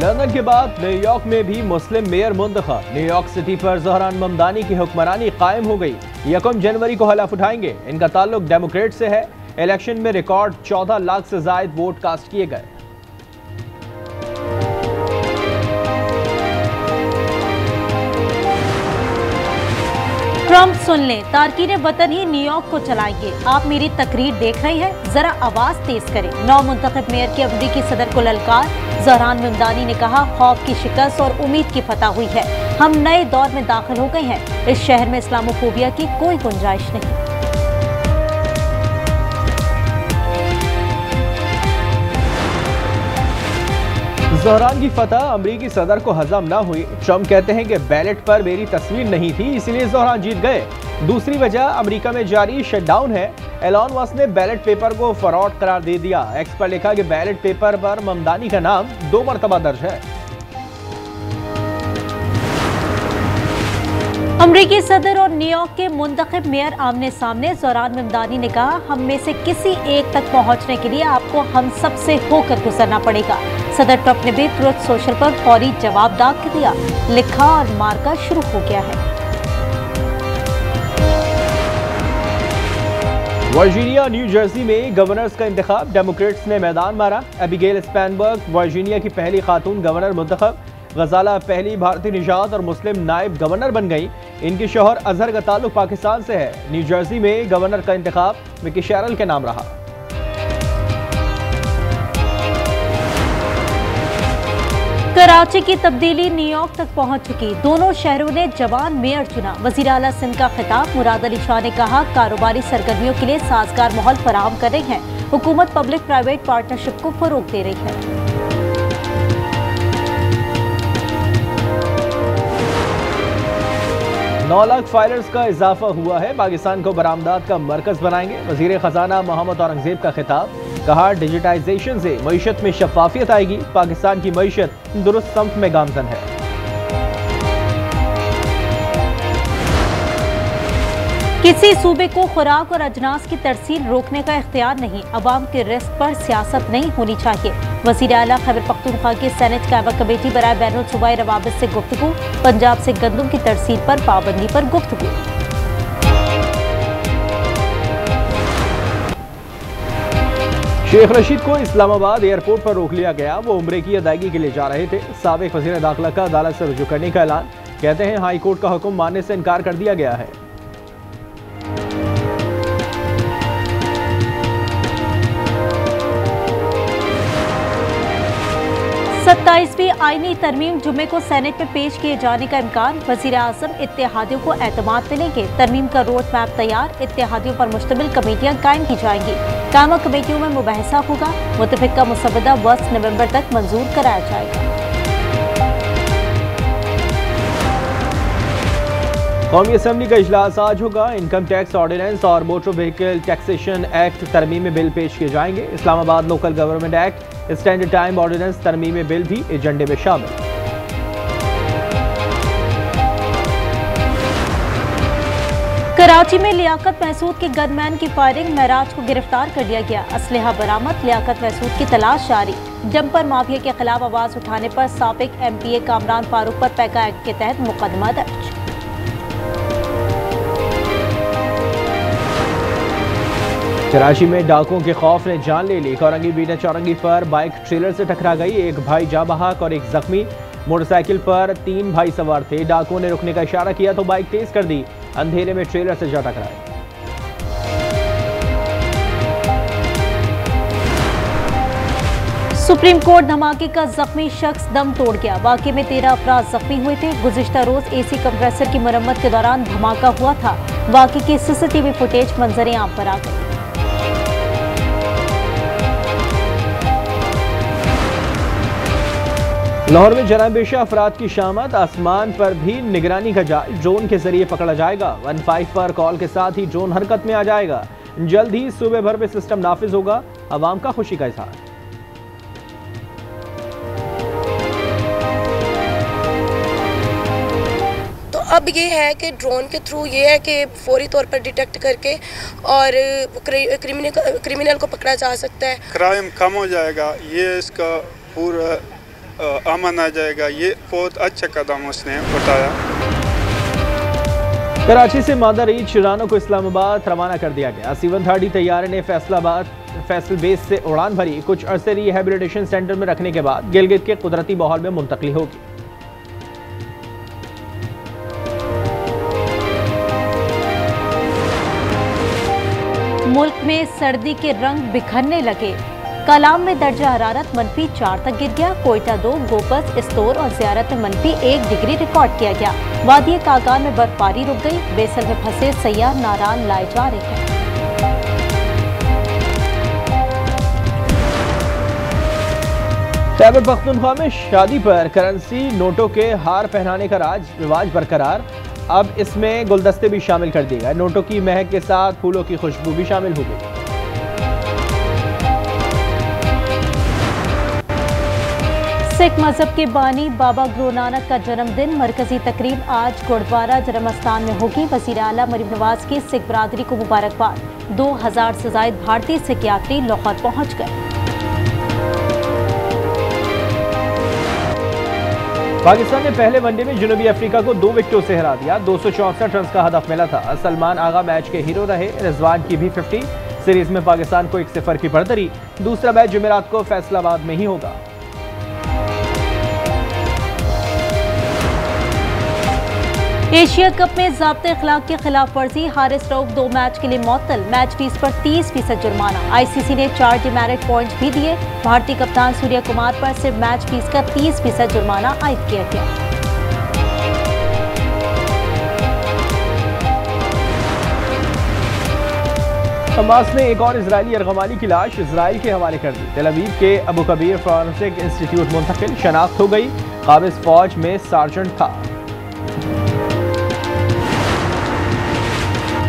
London के बाद New York में भी मुस्लिम मेयर मुंतखब। न्यूयॉर्क सिटी पर ज़हरान ममदानी की हुक्मरानी कायम हो गई। 1 जनवरी को हलफ उठाएंगे। इनका ताल्लुक डेमोक्रेट से है। इलेक्शन में रिकॉर्ड 14 लाख से जायद वोट कास्ट किए गए। ट्रंप सुन लें, तारकीन वतन ही न्यूयॉर्क को चलाएंगे। आप मेरी तकरीर देख रहे हैं, जरा आवाज तेज करें। नौ मुंतखब मेयर की अमरीकी सदर को ललकार। ज़हरान ममदानी ने कहा, खौफ की शिकस्त और उम्मीद की फतह हुई है। हम नए दौर में दाखिल हो गए हैं। इस शहर में इस्लामोफोबिया की कोई गुंजाइश नहीं। ज़हरान की फतह अमरीकी सदर को हजम न हुई। ट्रंप कहते हैं कि बैलेट पर मेरी तस्वीर नहीं थी, इसलिए ज़हरान जीत गए। दूसरी वजह अमेरिका में जारी शटडाउन है। एलन मस्क ने बैलेट पेपर को फ्रॉड करार दे दिया। एक्स पर लिखा कि बैलेट पेपर पर ममदानी का नाम 2 मरतबा दर्ज है। अमरीकी सदर और न्यूयॉर्क के मुंतखब मेयर आमने सामने। ज़हरान ममदानी ने कहा, हम में से किसी एक तक पहुंचने के लिए आपको हम सब से होकर गुजरना पड़ेगा। सदर ट्रंप ने भी ट्रुथ सोशल पर फौरी जवाब दाग दिया। लिखा और मार्का शुरू हो गया है। वर्जीनिया न्यू जर्सी में गवर्नर्स का इंतखाब। डेमोक्रेट्स ने मैदान मारा। एबिगेल स्पैनबर्ग वर्जीनिया की पहली खातून गवर्नर मुंतखब। गजाला पहली भारतीय निजात और मुस्लिम नायब गवर्नर बन गई। इनके शौहर अजहर का ताल्लुक पाकिस्तान से है। न्यू जर्सी में गवर्नर का इंतखाब विकी शेरल के नाम रहा। कराची की तब्दीली न्यूयॉर्क तक पहुंच चुकी। दोनों शहरों ने जवान मेयर चुना। वजीर आला सिंध का खिताब। मुराद अली शाह ने कहा, कारोबारी सरगर्मियों के लिए साजगार माहौल फराहम कर रही है। हुकूमत पब्लिक प्राइवेट पार्टनरशिप को फरोग दे रही है। 9 लाख फाइलर्स का इजाफा हुआ है। पाकिस्तान को बरामदात का मरकज बनाएंगे। वजीर खजाना मोहम्मद औरंगजेब का खिताब। कहा, डिजिटाइजेशन से मईशत में शफाफियत आएगी। पाकिस्तान की मईशत दुरुस्त सम्त में गामजन है। किसी सूबे को खुराक और अजनास की तरसील रोकने का इख्तियार नहीं। अवाम के रिस्क पर सियासत नहीं होनी चाहिए। वज़ीर आला खैबर पख्तूनख्वा की सेनेट कायमा कमेटी बराए बैनुल सूबाई रवाबित से गुफ्तगू। पंजाब से गंदम की तरसील पर पाबंदी पर गुफ्तगू। शेख रशीद को इस्लामाबाद एयरपोर्ट पर रोक लिया गया। वो उम्रे की अदायगी के लिए जा रहे थे। साबिक वज़ीर दाखिला का अदालत से रुजू करने का ऐलान। कहते हैं, हाई कोर्ट का हुक्म मानने से इनकार कर दिया गया है। सत्ताईसवीं आईनी तरमीम जुमे को सेनेट में पेश किए जाने का इम्कान। वज़ीर आज़म इत्तेहादियों को एतमाद मिलेंगे। तरमीम का रोड मैप तैयार। इत्तेहादियों पर मुश्तमिल कमेटियां कायम की जाएंगी। कायमा कमेटियों में मुबहसा होगा। मुतफ़िक़ा मुसवदा 10 नवंबर तक मंजूर कराया जाएगा। कौमी असम्बली का इजलास आज होगा। इनकम टैक्स ऑर्डिनेंस और मोटर व्हीकल टैक्सेशन एक्ट तरमीमी बिल पेश किए जाएंगे। Islamabad local government act, standard time ordinance तरमीमी बिल भी एजेंडे में शामिल। कराची में लियाकत महसूद के गनमैन की फायरिंग। महराज को गिरफ्तार कर लिया गया। असलहा बरामद। लियाकत महसूद की तलाश जारी। जंपर माफिया के खिलाफ आवाज उठाने पर साबिक MPA कामरान फारूक पर पैका एक्ट के तहत मुकदमा दर्ज। कराची में डाकुओं के खौफ ने जान ले ली। कोरंगी बीना चौरंगी पर बाइक ट्रेलर से टकरा गई। एक भाई जाँ बहक और एक जख्मी। मोटरसाइकिल पर 3 भाई सवार थे। डाकुओं ने रुकने का इशारा किया तो बाइक तेज कर दी। अंधेरे में ट्रेलर से जा टकराए। सुप्रीम कोर्ट धमाके का जख्मी शख्स दम तोड़ गया। वाकये में 13 अफराद जख्मी हुए थे। गुज़िश्ता रोज AC कंप्रेसर की मरम्मत के दौरान धमाका हुआ था। वाकये की CCTV फुटेज मंजर आम पर आ गई। लाहौर में जनाबेशा अफराद की शामत। आसमान पर भी निगरानी का जाल। ड्रोन के जरिए पकड़ा जाएगा। 15 पर कॉल के साथ ही ड्रोन हरकत में आ जाएगा। जल्द ही सूबे भर में सिस्टम नाफिज होगा। अवाम का खुशी का इजहार। तो अब ये है कि ड्रोन के थ्रू ये है कि फौरी तौर पर डिटेक्ट करके और क्रिमिनल को पकड़ा जा सकता है। क्राइम कम हो जाएगा। ये इसका पूरा अमन आ जाएगा। ये बहुत अच्छा कदम उसने उठाया। कराची से मादा रीच रानो को इस्लामाबाद रवाना कर दिया गया। C-130 तैयारे ने फैसल बेस से उड़ान भरी। कुछ अरसे रिहेबिलिटेशन सेंटर में रखने के बाद गिलगित के कुदरती माहौल में मुंतकिल होगी। मुल्क में सर्दी के रंग बिखरने लगे। कलाम में दर्जा हरारत -4 तक गिर गया। कोयटा 2, गोपस, इस्तोर और ज़ियारत में -1 डिग्री रिकॉर्ड किया गया। वादी कागान में बर्फबारी रुक गई। बेसल में फंसे सैयाह नारान लाए जा रहे हैं। खैबर पख्तूनख्वा में शादी पर करेंसी नोटों के हार पहनाने का रिवाज बरकरार। अब इसमें गुलदस्ते भी शामिल कर दिए गए। नोटों की महक के साथ फूलों की खुशबू भी शामिल हो गई। सिख मजहब के बानी बाबा गुरु नानक का जन्मदिन। मरकजी तकरीब आज गुरुद्वारा जन्मस्थान में होगी। वज़ीर आला मरीम नवाज की सिख बरादरी को मुबारकबाद। 2000 से जायद भारतीय सिख यात्री लाहौर पहुंच गए। पाकिस्तान ने पहले वनडे में जनूबी अफ्रीका को 2 विकेटों से हरा दिया। 264 रन का हदफ मिला था। सलमान आगा मैच के हीरो रहे। रिजवान की भी 50। सीरीज में पाकिस्तान को 1-0 की बढ़तरी। दूसरा मैच जुमेरात को फैसलाबाद में ही होगा। एशिया कप में ज़ाब्ते अखलाक की खिलाफ वर्जी। हारिस रऊफ 2 मैच के लिए मुअत्तल। मैच फीस पर 30% जुर्माना। ICC ने 4 डिमेरिट पॉइंट्स भी दिए। भारतीय कप्तान सूर्य कुमार पर सिर्फ मैच फीस का 30% जुर्माना आयद किया गया। हमास ने एक और इजरायली अर्गमानी की लाश इजराइल के हवाले कर दी। तेल अवीव के अबू कबीर फॉरेंसिक इंस्टीट्यूट मुंतकिल। शनाख्त हो गई। काबिज फौज में सार्जेंट था।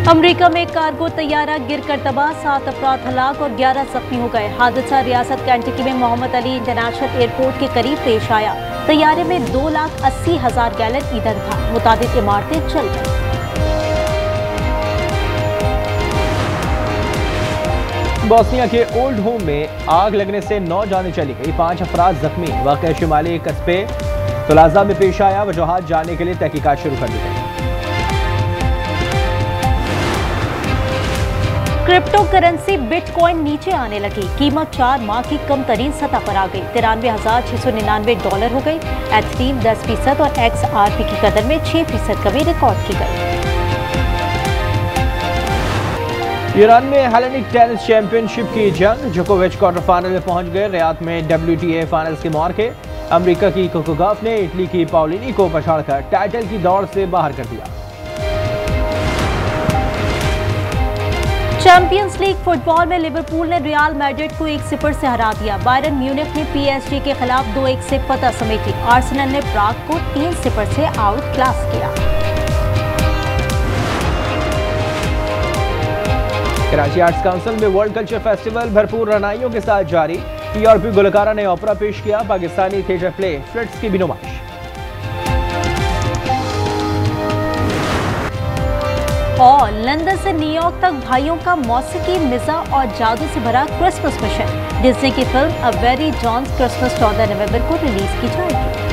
अमेरिका में कार्गो तैयारा गिरकर तबाह। 7 अफराद हलाक और 11 जख्मी हो गए। हादसा रियासत कैंटकी में मोहम्मद अली इंटरनेशनल एयरपोर्ट के करीब पेश आया। तैयारे में 2,80,000 गैलन ईंधन था। मुताबिक इमारतें चल गईं। बोस्निया के ओल्ड होम में आग लगने से 9 जानें चली गई। 5 अफराद जख्मी। वाक़या शिमाली कस्बे तुलाजा में पेश आया। वजूहात जानने के लिए तहकीकात शुरू कर दी गई। क्रिप्टो करेंसी बिटकॉइन नीचे आने लगी। कीमत 4 माह की कम तरीन सतह पर आ गई। $93,699 हो गई। एथरीम 10% और XRP की कदर में 6% कमी रिकॉर्ड की गई। ईरान में हेलेनिक टेनिस चैंपियनशिप की जंग। जोकोविच क्वार्टर फाइनल में पहुंच गए। रियाद में WTA फाइनल्स के मौके। अमेरिका की कोको गॉफ ने इटली की पाउलिनी को पछाड़कर टाइटल की दौड़ से बाहर कर दिया। चैंपियंस लीग फुटबॉल में लिवरपूल ने रियल मैड्रिड को 1-0 से हरा दिया। बायरन म्यूनिख ने PSG के खिलाफ 2-1 से फतह समेटी। आर्सेनल ने प्राग को 3-0 से आउट क्लास किया। कराची आर्ट्स काउंसिल में वर्ल्ड कल्चर फेस्टिवल भरपूर रनाइयों के साथ जारी। यूरोपीय गुलकारा ने ओपरा पेश किया। पाकिस्तानी थिएटर प्ले फ्लिट्स की भी नुमाइश। और लंदन से न्यूयॉर्क तक भाइयों का मौसीकी, मिज़ाह और जादू से भरा क्रिसमस मिशन। डिज्नी की film a very John's Christmas 14 नवंबर को रिलीज की जाएगी।